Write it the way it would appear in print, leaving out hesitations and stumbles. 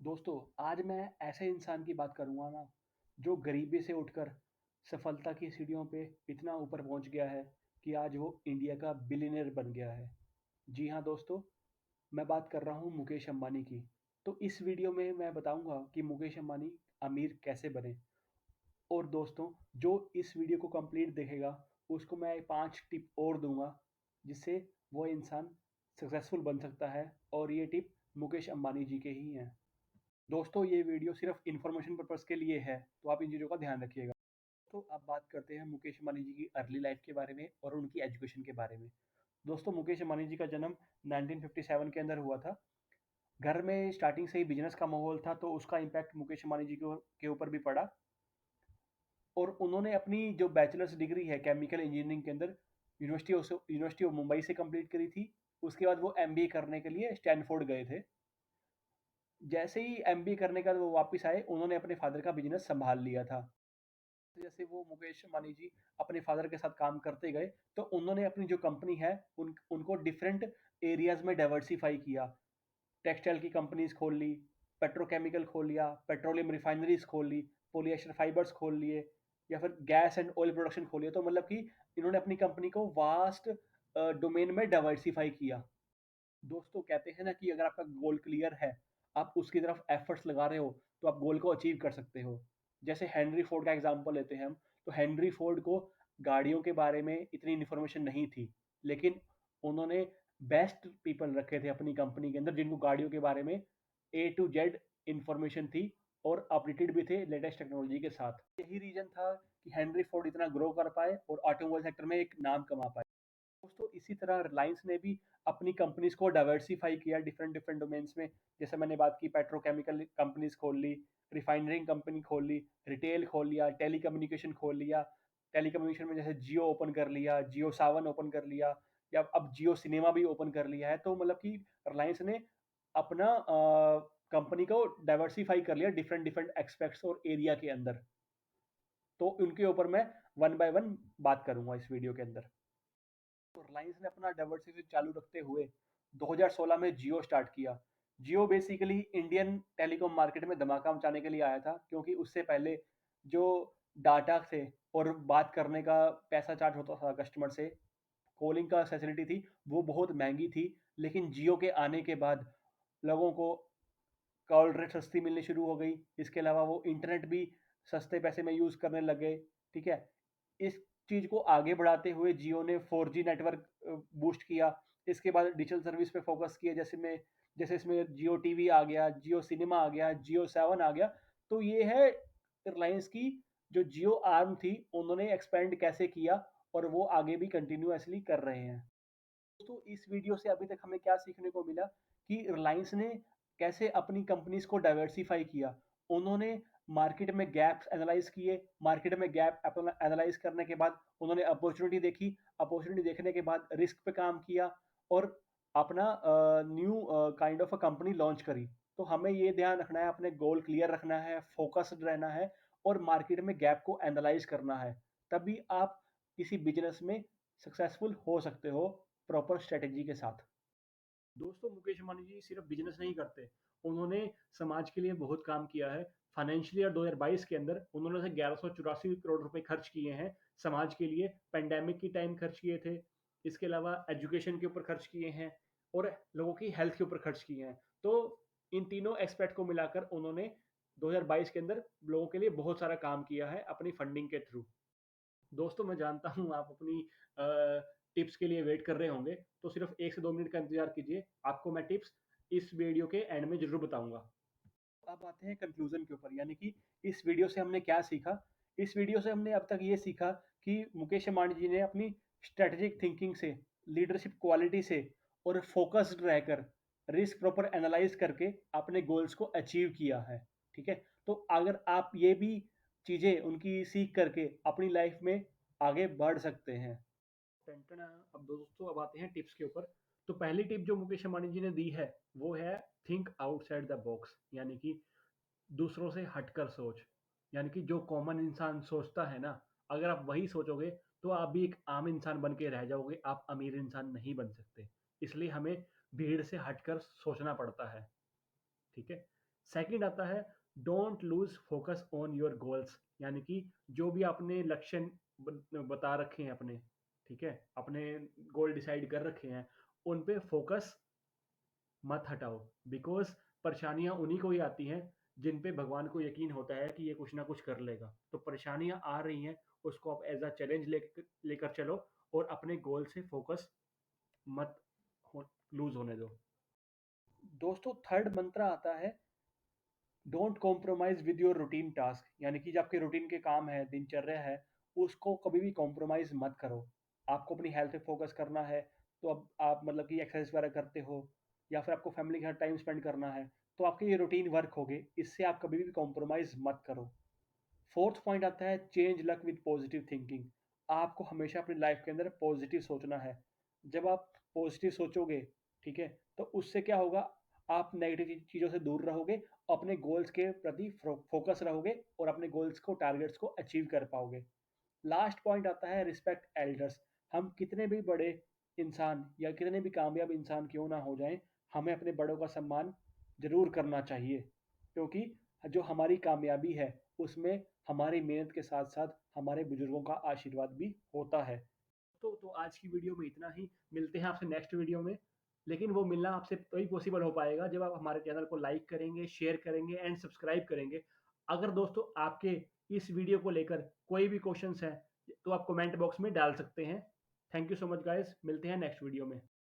दोस्तों, आज मैं ऐसे इंसान की बात करूँगा ना, जो गरीबी से उठकर सफलता की सीढ़ियों पे इतना ऊपर पहुँच गया है कि आज वो इंडिया का बिलियनियर बन गया है। जी हाँ दोस्तों, मैं बात कर रहा हूँ मुकेश अंबानी की। तो इस वीडियो में मैं बताऊँगा कि मुकेश अंबानी अमीर कैसे बने। और दोस्तों, जो इस वीडियो को कंप्लीट देखेगा, उसको मैं 5 टिप और दूँगा, जिससे वो इंसान सक्सेसफुल बन सकता है और ये टिप मुकेश अंबानी जी के ही हैं। दोस्तों, ये वीडियो सिर्फ इन्फॉर्मेशन पर्पस के लिए है, तो आप इन चीज़ों का ध्यान रखिएगा। तो अब बात करते हैं मुकेश अंबानी जी की अर्ली लाइफ के बारे में और उनकी एजुकेशन के बारे में। दोस्तों, मुकेश अंबानी जी का जन्म 1957 के अंदर हुआ था। घर में स्टार्टिंग से ही बिजनेस का माहौल था, तो उसका इम्पैक्ट मुकेश अंबानी जी के ऊपर भी पड़ा। और उन्होंने अपनी जो बैचलर्स डिग्री है केमिकल इंजीनियरिंग के अंदर यूनिवर्सिटी ऑफ मुंबई से कंप्लीट करी थी। उसके बाद वो एमबीए करने के लिए स्टैनफोर्ड गए थे। जैसे ही एमबीए करने के बाद वो वापस आए, उन्होंने अपने फादर का बिजनेस संभाल लिया था। जैसे वो मुकेश अंबानी जी अपने फादर के साथ काम करते गए, तो उन्होंने अपनी जो कंपनी है उनको डिफरेंट एरियाज में डाइवर्सिफाई किया। टेक्सटाइल की कंपनीज खोल ली, पेट्रोकेमिकल खोल लिया, पेट्रोलियम रिफाइनरीज खोल ली, पोलिएस्टर फाइबर्स खोल लिए, या फिर गैस एंड ऑयल प्रोडक्शन खोल लिया। तो मतलब कि इन्होंने अपनी कंपनी को वास्ट डोमेन में डाइवर्सिफाई किया। दोस्तों, कहते हैं ना कि अगर आपका गोल क्लियर है, आप उसकी तरफ एफर्ट्स लगा रहे हो, तो आप गोल को अचीव कर सकते हो। जैसे हेनरी फोर्ड का एग्जांपल लेते हैं हम, तो हेनरी फोर्ड को गाड़ियों के बारे में इतनी इन्फॉर्मेशन नहीं थी, लेकिन उन्होंने बेस्ट पीपल रखे थे अपनी कंपनी के अंदर जिनको गाड़ियों के बारे में ए टू जेड इंफॉर्मेशन थी और अपडेटेड भी थे लेटेस्ट टेक्नोलॉजी के साथ। यही रीजन था कि हेनरी फोर्ड इतना ग्रो कर पाए और ऑटोमोबाइल सेक्टर में एक नाम कमा पाए। दोस्तों, इसी तरह रिलायंस ने भी अपनी कंपनीज को डाइवर्सिफाई किया डिफरेंट डिफरेंट डोमेन्स में। जैसे मैंने बात की, पेट्रोकेमिकल कंपनीज खोल ली, रिफाइनरिंग कंपनी खोल ली, रिटेल खोल लिया, टेलीकम्युनिकेशन खोल लिया। टेलीकम्युनिकेशन में जैसे जियो ओपन कर लिया, जियो सावन ओपन कर लिया, या अब जियो सिनेमा भी ओपन कर लिया है। तो मतलब कि रिलायंस ने अपना कंपनी को डाइवर्सिफाई कर लिया डिफरेंट डिफरेंट एक्सपेक्ट्स और एरिया के अंदर। तो उनके ऊपर मैं वन बाय वन बात करूंगा इस वीडियो के अंदर। तो रिलायंस ने अपना डाइवर्सिफिकेशन चालू रखते हुए 2016 में जियो स्टार्ट किया। जियो बेसिकली इंडियन टेलीकॉम मार्केट में धमाका मचाने के लिए आया था, क्योंकि उससे पहले जो डाटा थे और बात करने का पैसा चार्ज होता था कस्टमर से, कॉलिंग का फैसिलिटी थी, वो बहुत महंगी थी। लेकिन जियो के आने के बाद लोगों को कॉल रेट सस्ती मिलनी शुरू हो गई। इसके अलावा वो इंटरनेट भी सस्ते पैसे में यूज़ करने लग गए। ठीक है, इस चीज़ को आगे बढ़ाते हुए जियो ने 4G नेटवर्क बूस्ट किया। इसके बाद डिजिटल सर्विस पे फोकस किया, जैसे इसमें जियो टीवी आ गया, जियो सिनेमा आ गया, जियो सेवन आ गया। तो ये है रिलायंस की जो जियो आर्म थी, उन्होंने एक्सपेंड कैसे किया, और वो आगे भी कंटिन्यूअसली कर रहे हैं। दोस्तों, इस वीडियो से अभी तक हमें क्या सीखने को मिला कि रिलायंस ने कैसे अपनी कंपनीज को डाइवर्सिफाई किया। उन्होंने मार्केट में गैप्स एनालाइज किए, मार्केट में गैप एनालाइज करने के बाद उन्होंने अपॉर्चुनिटी देखी, अपॉर्चुनिटी देखने के बाद रिस्क पे काम किया और अपना new kind of a company launch करी। तो हमें ये ध्यान रखना है, अपने गोल क्लियर रखना है, फोकस्ड रहना है और मार्केट में गैप को एनालाइज करना है। तभी आप किसी बिजनेस में सक्सेसफुल हो सकते हो, प्रॉपर स्ट्रेटेजी के साथ। दोस्तों, मुकेश अंबानी जी सिर्फ बिजनेस नहीं करते, उन्होंने समाज के लिए बहुत काम किया है। फाइनेंशियल ईयर 2022 के अंदर उन्होंने 1184 करोड़ रुपए खर्च किए हैं समाज के लिए। पेंडेमिक की टाइम खर्च किए थे, इसके अलावा एजुकेशन के ऊपर खर्च किए हैं और लोगों की हेल्थ के ऊपर खर्च किए हैं। तो इन तीनों एस्पेक्ट को मिलाकर उन्होंने 2022 के अंदर लोगों के लिए बहुत सारा काम किया है अपनी फंडिंग के थ्रू। दोस्तों, मैं जानता हूँ आप अपनी टिप्स के लिए वेट कर रहे होंगे, तो सिर्फ 1 से 2 मिनट का इंतजार कीजिए, आपको मैं टिप्स इस वीडियो के एंड में जरूर बताऊंगा। अब आते हैं कंक्लूजन के ऊपर, यानी कि इस वीडियो से हमने क्या सीखा। इस वीडियो से हमने अब तक ये सीखा कि मुकेश अंबानी जी ने अपनी स्ट्रेटेजिक थिंकिंग से, लीडरशिप क्वालिटी से और फोकस्ड रहकर, रिस्क प्रॉपर एनालाइज करके अपने गोल्स को अचीव किया है। ठीक है, तो अगर आप ये भी चीज़ें उनकी सीख करके अपनी लाइफ में आगे बढ़ सकते हैं। टंटना। अब दोस्तों, अब आते हैं टिप्स के ऊपर। तो पहली टिप जो मुकेश अंबानी जी ने दी है, वो है थिंक आउटसाइड द बॉक्स, यानी कि दूसरों से हटकर सोच। यानी कि जो कॉमन इंसान सोचता है ना, अगर आप वही सोचोगे तो आप भी एक आम इंसान बन के रह जाओगे, आप अमीर इंसान नहीं बन सकते। इसलिए हमें भीड़ से हटकर सोचना पड़ता है। ठीक है। सेकंड आता है don't lose focus on your goals, यानी कि जो भी आपने लक्ष्य बता रखे हैं अपने, ठीक है, अपने गोल डिसाइड कर रखे हैं, उन पे फोकस मत हटाओ। बिकॉज परेशानियां उन्हीं को ही आती हैं जिन पे भगवान को यकीन होता है कि ये कुछ ना कुछ कर लेगा। तो परेशानियां आ रही हैं, उसको आप एज अ चैलेंज लेकर चलो और अपने गोल से फोकस मत लूज होने दो। दोस्तों, थर्ड मंत्र आता है don't compromise with your routine task, यानी कि जो आपके रूटीन के काम है, दिनचर्या है, उसको कभी भी कॉम्प्रोमाइज मत करो। आपको अपनी हेल्थ पे फोकस करना है, तो अब आप मतलब कि एक्सरसाइज वगैरह करते हो, या फिर आपको फैमिली के साथ टाइम स्पेंड करना है, तो आपके ये रूटीन वर्क हो गए, इससे आप कभी भी कॉम्प्रोमाइज मत करो। फोर्थ पॉइंट आता है change luck with positive thinking. आपको हमेशा अपनी लाइफ के अंदर पॉजिटिव सोचना है। जब आप पॉजिटिव सोचोगे, ठीक है, तो उससे क्या होगा, आप नेगेटिव चीज़ों से दूर रहोगे, अपने गोल्स के प्रति फोकस रहोगे और अपने गोल्स को, टारगेट्स को अचीव कर पाओगे। लास्ट पॉइंट आता है रिस्पेक्ट एल्डर्स। हम कितने भी बड़े इंसान या कितने भी कामयाब इंसान क्यों ना हो जाएं, हमें अपने बड़ों का सम्मान जरूर करना चाहिए, क्योंकि जो हमारी कामयाबी है उसमें हमारी मेहनत के साथ साथ हमारे बुजुर्गों का आशीर्वाद भी होता है। तो आज की वीडियो में इतना ही। मिलते हैं आपसे नेक्स्ट वीडियो में, लेकिन वो मिलना आपसे तभी पॉसिबल हो पाएगा जब आप हमारे चैनल को लाइक करेंगे, शेयर करेंगे एंड सब्सक्राइब करेंगे। अगर दोस्तों आपके इस वीडियो को लेकर कोई भी क्वेश्चंस हैं, तो आप कमेंट बॉक्स में डाल सकते हैं। Thank you so much guys, मिलते हैं नेक्स्ट वीडियो में।